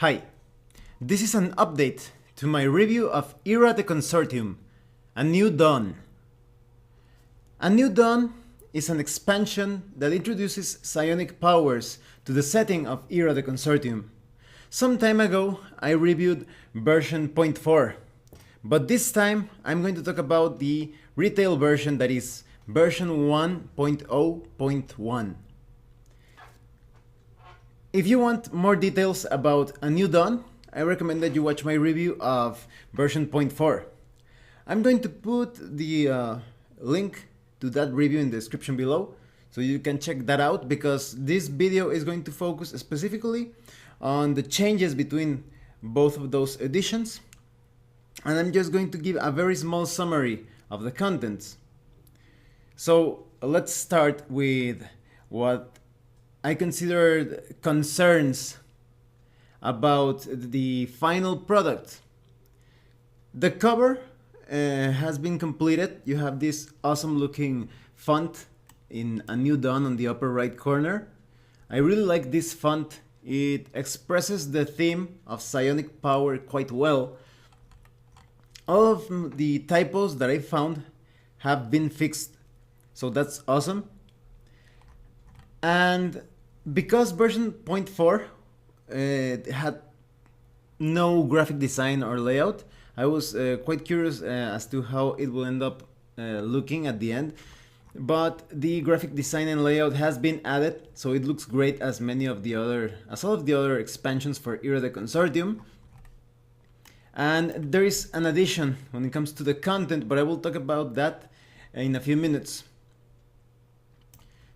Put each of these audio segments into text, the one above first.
Hi, this is an update to my review of Era the Consortium, A New Dawn. A New Dawn is an expansion that introduces psionic powers to the setting of Era the Consortium. Some time ago I reviewed version 0.4, but this time I'm going to talk about the retail version, that is version 1.0.1. If you want more details about A New Dawn, I recommend that you watch my review of version 0.4. I'm going to put the link to that review in the description below, so you can check that out, because this video is going to focus specifically on the changes between both of those editions, and I'm just going to give a very small summary of the contents. So let's start with what I considered concerns about the final product. The cover has been completed. You have this awesome looking font in A New Dawn on the upper right corner. I really like this font. It expresses the theme of psionic power quite well. All of the typos that I found have been fixed, so that's awesome. And because version 0.4 had no graphic design or layout, I was quite curious as to how it will end up looking at the end. But the graphic design and layout has been added, so it looks great as all of the other expansions for Era the Consortium. And there is an addition when it comes to the content, but I will talk about that in a few minutes.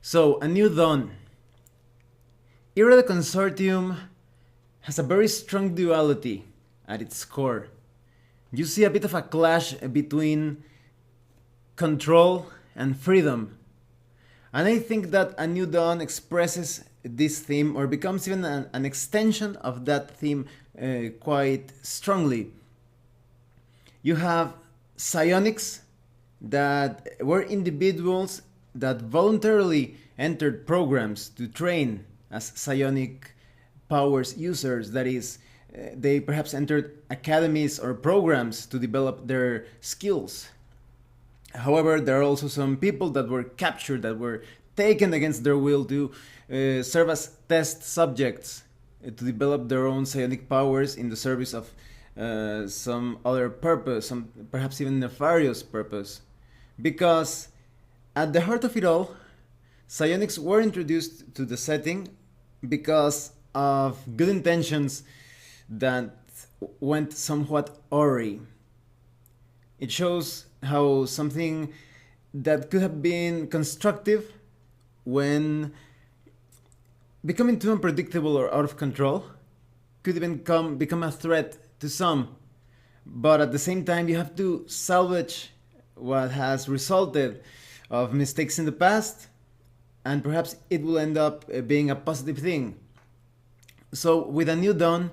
So, A New Dawn. Era the Consortium has a very strong duality at its core. You see a bit of a clash between control and freedom. And I think that A New Dawn expresses this theme, or becomes even an extension of that theme quite strongly. You have psionics that were individuals that voluntarily entered programs to train as psionic powers users. That is, they perhaps entered academies or programs to develop their skills. However, there are also some people that were captured, that were taken against their will to serve as test subjects to develop their own psionic powers in the service of some other purpose, some perhaps even nefarious purpose. Because at the heart of it all, psionics were introduced to the setting because of good intentions that went somewhat awry. It shows how something that could have been constructive, when becoming too unpredictable or out of control, could even become a threat to some. But at the same time, you have to salvage what has resulted of mistakes in the past, and perhaps it will end up being a positive thing. So with A New Dawn,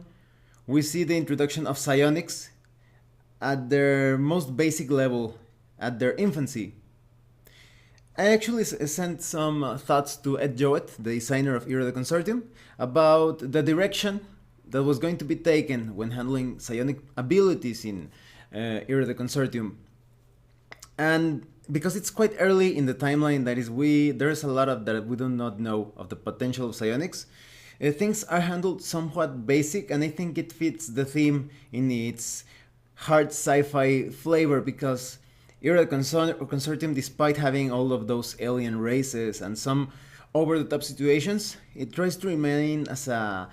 we see the introduction of psionics at their most basic level, at their infancy. I actually sent some thoughts to Ed Jowett, the designer of Era the Consortium, about the direction that was going to be taken when handling psionic abilities in Era the Consortium. And because it's quite early in the timeline, that is, there's a lot of that we do not know of the potential of psionics, things are handled somewhat basic, and I think it fits the theme in its hard sci-fi flavor, because Era the Consortium, despite having all of those alien races and some over-the-top situations, it tries to remain as a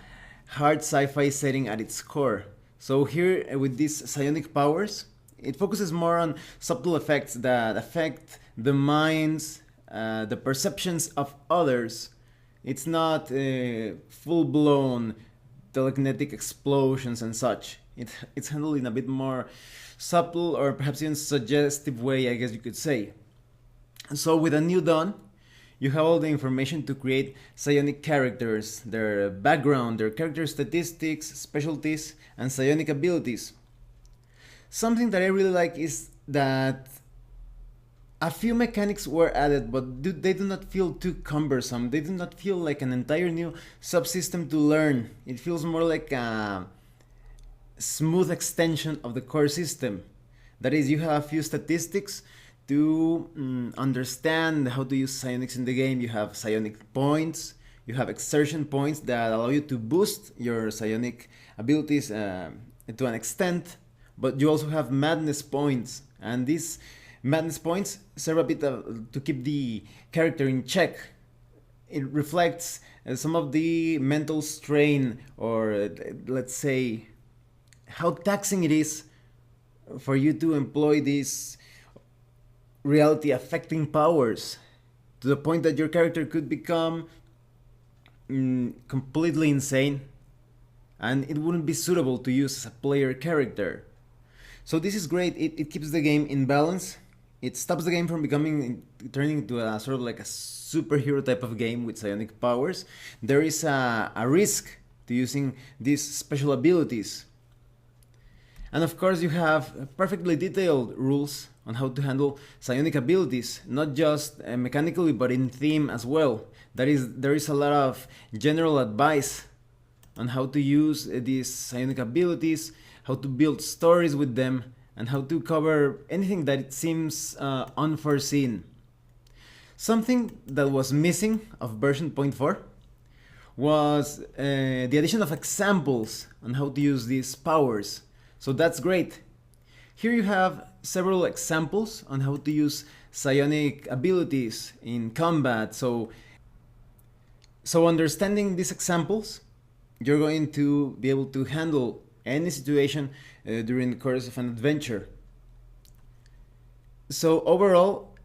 hard sci-fi setting at its core. So here, with these psionic powers, it focuses more on subtle effects that affect the minds, the perceptions of others. It's not full-blown telekinetic explosions and such. It's handled in a bit more subtle, or perhaps even suggestive way, I guess you could say. So with A New Dawn, you have all the information to create psionic characters, their background, their character statistics, specialties, and psionic abilities. Something that I really like is that A few mechanics were added, but they do not feel too cumbersome. They do not feel like an entire new subsystem to learn. It feels more like a smooth extension of the core system. That is, you have a few statistics to understand how to use psionics in the game. You have psionic points, you have exertion points that allow you to boost your psionic abilities to an extent, but you also have madness points, and these madness points serve a bit to keep the character in check. It reflects some of the mental strain, or let's say how taxing it is for you to employ these reality affecting powers to the point that your character could become completely insane, and it wouldn't be suitable to use as a player character. So this is great. It keeps the game in balance. It stops the game from turning into a sort of like a superhero type of game with psionic powers. There is a risk to using these special abilities. And of course you have perfectly detailed rules on how to handle psionic abilities, not just mechanically but in theme as well. There is a lot of general advice on how to use these psionic abilities, how to build stories with them, and how to cover anything that it seems unforeseen. Something that was missing of version 0.4 was the addition of examples on how to use these powers. So that's great. Here you have several examples on how to use psionic abilities in combat. So understanding these examples, you're going to be able to handle any situation during the course of an adventure. So overall,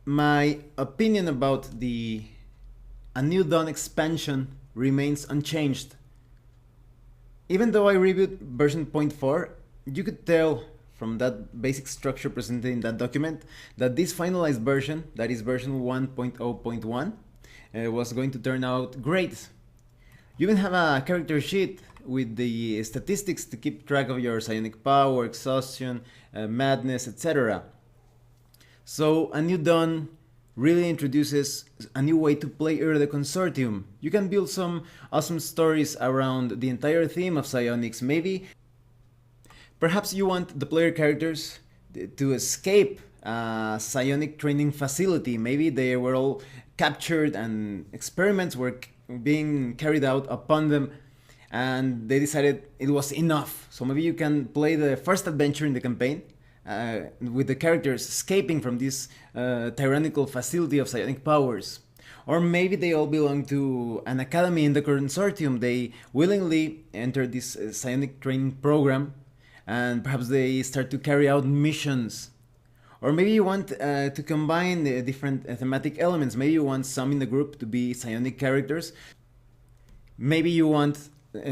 my opinion about A New Dawn expansion remains unchanged. Even though I reviewed version 0.4, you could tell from that basic structure presented in that document that this finalized version, that is version 1.0.1, was going to turn out great. You even have a character sheet with the statistics to keep track of your psionic power, exhaustion, madness, etc. So A New Dawn really introduces a new way to play Era the Consortium. You can build some awesome stories around the entire theme of psionics. Maybe perhaps you want the player characters to escape a psionic training facility. Maybe they were all captured and experiments were being carried out upon them, and they decided it was enough. So maybe you can play the first adventure in the campaign with the characters escaping from this tyrannical facility of psionic powers. Or maybe they all belong to an academy in the Consortium. They willingly enter this psionic training program, and perhaps they start to carry out missions. Or maybe you want to combine the different thematic elements. Maybe you want some in the group to be psionic characters. Maybe you want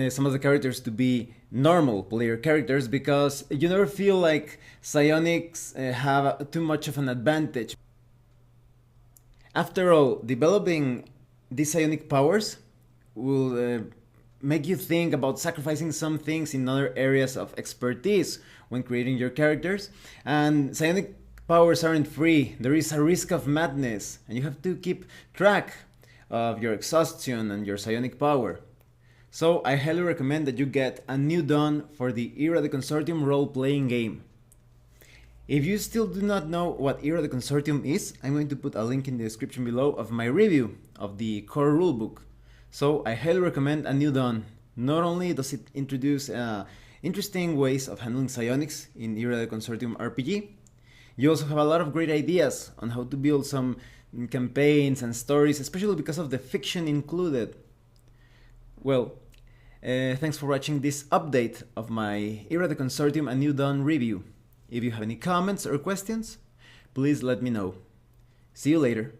some of the characters to be normal player characters, because you never feel like psionics have too much of an advantage. After all, developing these psionic powers will make you think about sacrificing some things in other areas of expertise when creating your characters. And psionic powers aren't free. There is a risk of madness, and you have to keep track of your exhaustion and your psionic power. So I highly recommend that you get A New Dawn for the Era the Consortium role-playing game. If you still do not know what Era the Consortium is, I'm going to put a link in the description below of my review of the core rulebook. So I highly recommend A New Dawn. Not only does it introduce interesting ways of handling psionics in Era the Consortium RPG, you also have a lot of great ideas on how to build some campaigns and stories, especially because of the fiction included. Well, thanks for watching this update of my Era the Consortium A New Dawn review. If you have any comments or questions, please let me know. See you later.